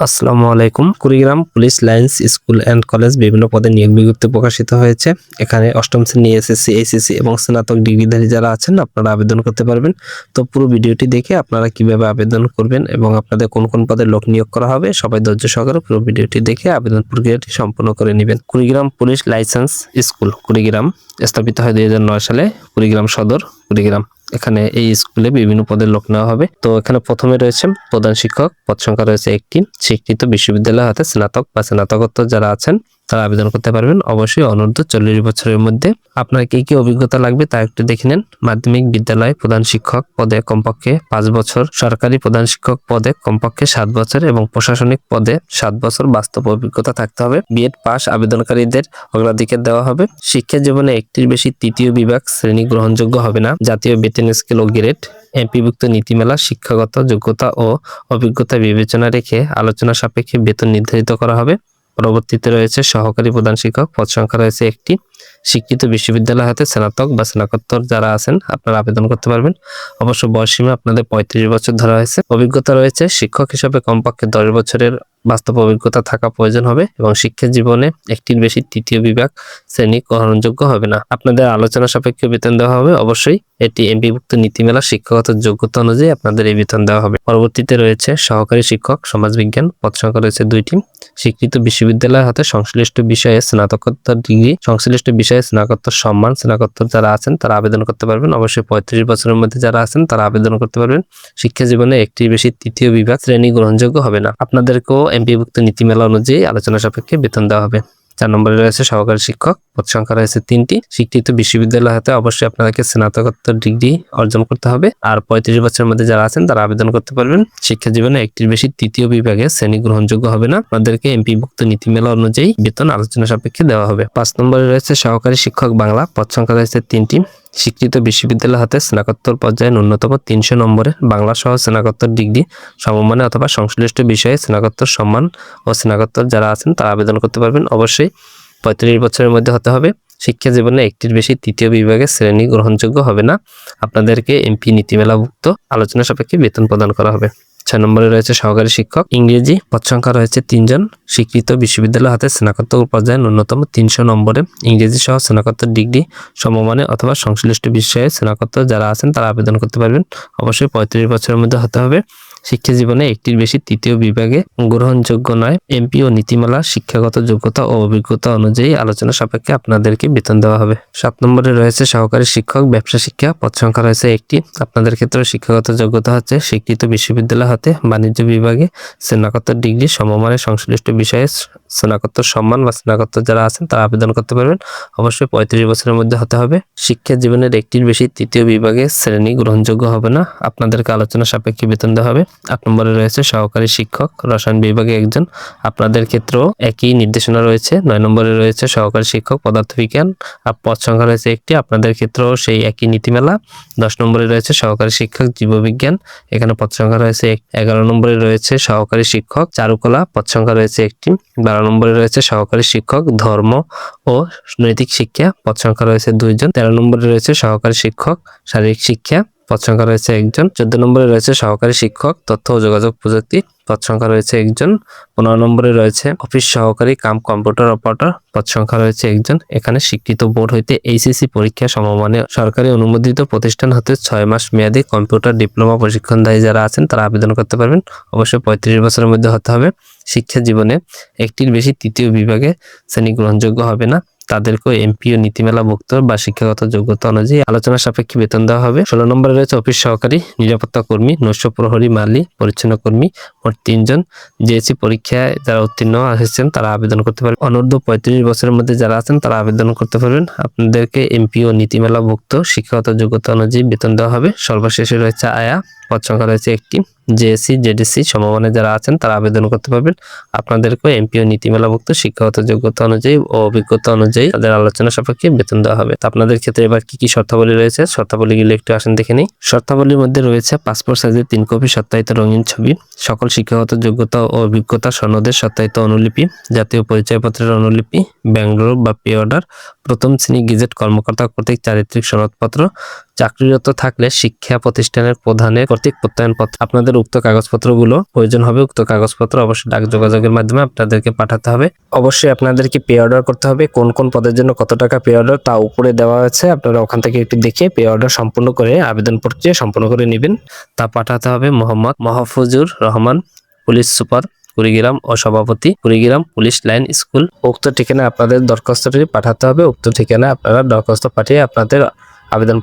আসসালামু আলাইকুম। Kurigram police lines school and college বিভিন্ন পদে নিয়োগ বিজ্ঞপ্তি প্রকাশিত হয়েছে। এখানে অষ্টম শ্রেণী এসএসসি, এইচএসসি এবং স্নাতক ডিগ্রিধারী যারা আছেন আপনারা আবেদন করতে পারবেন। তো পুরো ভিডিওটি দেখে আপনারা কিভাবে আবেদন করবেন এবং আপনাদের কোন কোন পদে লোক নিয়োগ করা হবে সবাই ধৈর্য সহকারে পুরো ভিডিওটি দেখে আবেদন প্রক্রিয়াটি সম্পন্ন করে নেবেন। Kurigram police licence school Kurigram স্থাপিত হয় 2009 সালে। কুড়িগ্রাম সদর কুড়িগ্রাম। এখানে এই স্কুলে বিভিন্ন পদের লোক নেওয়া হবে। তো এখানে প্রথমে রয়েছে প্রধান শিক্ষক, পদ সংখ্যা রয়েছে একটি। স্বীকৃত বিশ্ববিদ্যালয় হতে স্নাতক বা স্নাতকোত্তর যারা আছেন তারা আবেদন করতে পারবেন। অবশ্যই অনূর্ধ্ব 40 বছরের মধ্যে। আপনার কি কি অভিজ্ঞতা লাগবে তা একটু দেখে নেন। মাধ্যমিক বিদ্যালয় প্রধান শিক্ষক পদে কমপক্ষে 5 বছর, সরকারি প্রধান শিক্ষক পদে কমপক্ষে 7 বছর এবং প্রশাসনিক পদে 7 বছর বাস্তব অভিজ্ঞতা থাকতে হবে। বিএড পাস আবেদনকারীদের অগ্রাধিকার দেওয়া হবে। শিক্ষা জীবনে একটির বেশি তৃতীয় বিভাগ শ্রেণী গ্রহণযোগ্য হবে না। জাতীয় বেতন স্কেল ও গ্রেড, এমপিভুক্ত নীতিমালা, শিক্ষাগত যোগ্যতা ও অভিজ্ঞতা বিবেচনা রেখে আলোচনা সাপেক্ষে বেতন নির্ধারিত করা হবে। পরবর্তীতে রয়েছে সহকারী প্রধান শিক্ষক, পদ সংখ্যা রয়েছে একটি। স্বীকৃত বিশ্ববিদ্যালয় হতে স্নাতক বা স্নাতকোত্তর যারা আছেন আপনারা আবেদন করতে পারবেন। অবশ্য বয়সসীমা আপনাদের 35 বছর ধরা হয়েছে। অভিজ্ঞতা রয়েছে শিক্ষক হিসেবে কমপক্ষে 10 বছরের বাস্তব অভিজ্ঞতা থাকা প্রয়োজন হবে এবং শিক্ষা জীবনে একটির বেশি তৃতীয় বিভাগ শ্রেণী গ্রহণযোগ্য হবে না। আপনাদের আলোচনা সাপেক্ষে বেতন দেওয়া হবে। অবশ্যই এটি এমপিভুক্ত নীতিমালা শিক্ষাগত যোগ্যতা অনুযায়ী আপনাদের এই বেতন দেওয়া হবে। পরবর্তীতে রয়েছে সহকারী শিক্ষক সমাজবিজ্ঞান, পদ সংখ্যা রয়েছে 2টি। স্বীকৃত বিশ্ববিদ্যালয় হতে সংশ্লিষ্ট বিষয়ে স্নাতকোত্তর ডিগ্রি, সংশ্লিষ্ট বিষয়ে স্নাতকোত্তর সম্মান, স্নাতকোত্তর যারা আছেন তারা আবেদন করতে পারবেন। অবশ্যই 35 বছরের মধ্যে যারা আছেন তারা আবেদন করতে পারবেন। শিক্ষা জীবনে একটির বেশি তৃতীয় বিভাগ শ্রেণী গ্রহণযোগ্য হবে না। আপনাদেরকেও এমপিভুক্ত নীতিমালা অনুযায়ী আলোচনা সাপেক্ষে বেতন দেওয়া হবে। 4 নম্বরে রয়েছে সহকারী শিক্ষক, পদ সংখ্যা রয়েছে 3টি। স্বীকৃত বিশ্ববিদ্যালয় হতে অবশ্যই আপনাদেরকে স্নাতকোত্তর ডিগ্রি অর্জন করতে হবে। আর 35 বছরের মধ্যে যারা আছেন তারা আবেদন করতে পারবেন। শিক্ষা জীবনে একটির বেশি তৃতীয় বিভাগে শ্রেণী গ্রহণযোগ্য হবে না। আপনাদেরকে এমপিভুক্ত নীতিমালা অনুযায়ী বেতন আলোচনা সাপেক্ষে দেওয়া হবে। 5 নম্বরে রয়েছে সহকারী শিক্ষক বাংলা, পদ সংখ্যা রয়েছে 3টি। স্বীকৃত বিশ্ববিদ্যালয় হতে স্নাতকোত্তর পর্যায়ে ন্যূনতম 300 নম্বরের বাংলা সহ স্নাতকোত্তর ডিগ্রি সমমানে অথবা সংশ্লিষ্ট বিষয়ে স্নাতকোত্তর সম্মান ও স্নাতকোত্তর যারা আছেন তারা আবেদন করতে পারবেন। অবশ্যই 35 বছরের মধ্যে হতে হবে। শিক্ষা জীবনে একটির বেশি তৃতীয় বিভাগের শ্রেণী গ্রহণযোগ্য হবে না। আপনাদেরকে এমপি নীতিমালাভুক্ত আলোচনা সাপেক্ষে বেতন প্রদান করা হবে। 6 নম্বরে রয়েছে সহকারী শিক্ষক ইংরেজি, পদ সংখ্যা রয়েছে 3 জন। স্বীকৃত বিশ্ববিদ্যালয় হতে স্নাতকোত্তর পর্যায়ে ন্যূনতম 300 নম্বরে ইংরেজি সহ স্নাতকোত্তর ডিগ্রি সমমানে অথবা সংশ্লিষ্ট বিষয়ে স্নাতকোত্তর যারা আছেন তারা আবেদন করতে পারবেন। অবশ্যই 35 বছরের মধ্যে হতে হবে। শিক্ষা জীবনে একটির বেশি তৃতীয় বিভাগে গ্রহণযোগ্য নয়। এমপি ও নীতিমালা শিক্ষাগত যোগ্যতা ও অভিজ্ঞতা অনুযায়ী আলোচনা সাপেক্ষে আপনাদেরকে বেতন দেওয়া হবে। 7 নম্বরে রয়েছে সহকারী শিক্ষক ব্যবসা শিক্ষা, পদ সংখ্যা রয়েছে একটি। আপনাদের ক্ষেত্রে শিক্ষাগত যোগ্যতা হচ্ছে স্বীকৃত বিশ্ববিদ্যালয় হতে বাণিজ্য বিভাগে স্নাতকোত্তর ডিগ্রি সমমানের সংশ্লিষ্ট বিষয়ে স্নাতকোত্তর সম্মান বা স্নাতকোত্তর যারা আছেন তারা আবেদন করতে পারবেন। অবশ্যই 35 বছরের মধ্যে হতে হবে। শিক্ষা জীবনের একটির বেশি তৃতীয় বিভাগে শ্রেণী গ্রহণযোগ্য হবে না। আপনাদেরকে আলোচনা সাপেক্ষে বেতন দেওয়া হবে। 8 নম্বরে রয়েছে সহকারী শিক্ষক রসায়ন বিভাগে একজন। আপনাদের ক্ষেত্রেও একই নির্দেশনা রয়েছে। 9 নম্বরে রয়েছে সহকারী শিক্ষক পদার্থবিজ্ঞান, আর পদ সংখ্যা রয়েছে একটি। আপনাদের ক্ষেত্রেও সেই একই নীতিমালা। 10 নম্বরে রয়েছে সহকারী শিক্ষক জীববিজ্ঞান, এখানে পদ সংখ্যা রয়েছে 11 নম্বরে রয়েছে সহকারী শিক্ষক চারুকলা, পদ সংখ্যা রয়েছে একটি। 12 নম্বরে রয়েছে সহকারী শিক্ষক ধর্ম ও নৈতিক শিক্ষা, পদ সংখ্যা রয়েছে 2 জন। 13 নম্বরে রয়েছে সহকারী শিক্ষক শারীরিক শিক্ষা, পদ সংখ্যা রয়েছে 1 জন। 14 নম্বরে রয়েছে সহকারী শিক্ষক তথ্য ও যোগাযোগ প্রযুক্তি, পদ সংখ্যা রয়েছে 1 জন। 15 নম্বরে রয়েছে অফিস সহকারী কাম কম্পিউটার অপারেটর, পদ সংখ্যা রয়েছে 1 জন। এখানে স্বীকৃত বোর্ড হইতে এইচএসসি পরীক্ষা সমমানে সরকারি অনুমোদিত প্রতিষ্ঠান হতে 6 মাস মেয়াদী কম্পিউটার ডিপ্লোমা প্রশিক্ষণদায়ী যারা আছেন তারা আবেদন করতে পারবেন। অবশ্যই 35 বছরের মধ্যে হতে হবে। শিক্ষা জীবনে একটির বেশি তৃতীয় বিভাগে শ্রেণী গ্রহণযোগ্য হবে না। তাদেরকেও এমপি ও নীতিমালাভুক্ত বা শিক্ষাগত যোগ্যতা অনুযায়ী আলোচনা সাপেক্ষে বেতন দেওয়া হবে। 16 নম্বরে রয়েছে অফিস সহকারী, নিরাপত্তা কর্মী, নৈশ প্রহরী, মালি, পরিচ্ছন্ন কর্মী, মোট 3 জন। জেএসসি পরীক্ষায় যারা উত্তীর্ণ হয়েছেন তারা আবেদন করতে পারবেন। অনূর্ধ্ব 35 বছরের মধ্যে যারা আছেন তারা আবেদন করতে পারবেন। আপনাদেরকে এমপি ও নীতিমালাভুক্ত শিক্ষাগত যোগ্যতা অনুযায়ী বেতন দেওয়া হবে। সর্বশেষে রয়েছে আয়া, পদ সংখ্যা রয়েছে একটি। জেএসসি জেডিসি সমমানে যারা আছেন তারা আবেদন করতে পারবেন। আপনাদেরকে এমপি ও নীতিমালাভুক্ত শিক্ষাগত যোগ্যতা অনুযায়ী ও অভিজ্ঞতা অনুযায়ী তাদের আলোচনা সাপেক্ষে বেতন দেওয়া হবে। আপনাদের ক্ষেত্রে এবার কি কি শর্তাবলী রয়েছে, শর্তাবলীগুলো একটু আসেন দেখে নিই। শর্তাবলীর মধ্যে রয়েছে পাসপোর্ট সাইজের 3 কপি সত্যায়িত রঙিন ছবি, সকল শিক্ষাগত যোগ্যতা ও অভিজ্ঞতা সনদের সত্যায়িত অনুলিপি, জাতীয় পরিচয়পত্রের অনুলিপি, ব্যাঙ্গালোর বা পে অর্ডার, প্রথম শ্রেণী গেজেট কর্মকর্তা কর্তৃক চারিত্রিক সনদপত্র, চাকরিরত থাকলে শিক্ষা প্রতিষ্ঠানের প্রধানের কর্তৃক প্রত্যয়নপত্র। আপনাদের উক্ত কাগজপত্রগুলো প্রয়োজন হবে। উক্ত কাগজপত্র অবশ্যই ডাক যোগাযোগের মাধ্যমে আপনাদেরকে পাঠাতে হবে। অবশ্যই আপনাদেরকে পে অর্ডার করতে হবে। কোন কোন পদের জন্য কত টাকা পে অর্ডার তা উপরে দেওয়া আছে, আপনারা ওখান থেকে একটু দেখে পে অর্ডার সম্পূর্ণ করে আবেদন প্রক্রিয়া সম্পূর্ণ করে নেবেন। তা পাঠাতে হবে মোহাম্মদ মাহফুজুর রহমান, পুলিশ সুপার, কুড়িগ্রাম ও সভাপতি, কুড়িগ্রাম পুলিশ লাইন স্কুল। উক্ত ঠিকানায় আপনাদের দরখাস্তটি পাঠাতে হবে। উক্ত ঠিকানায় আপনারা দরখাস্ত পাঠিয়ে আপনাদের আবেদন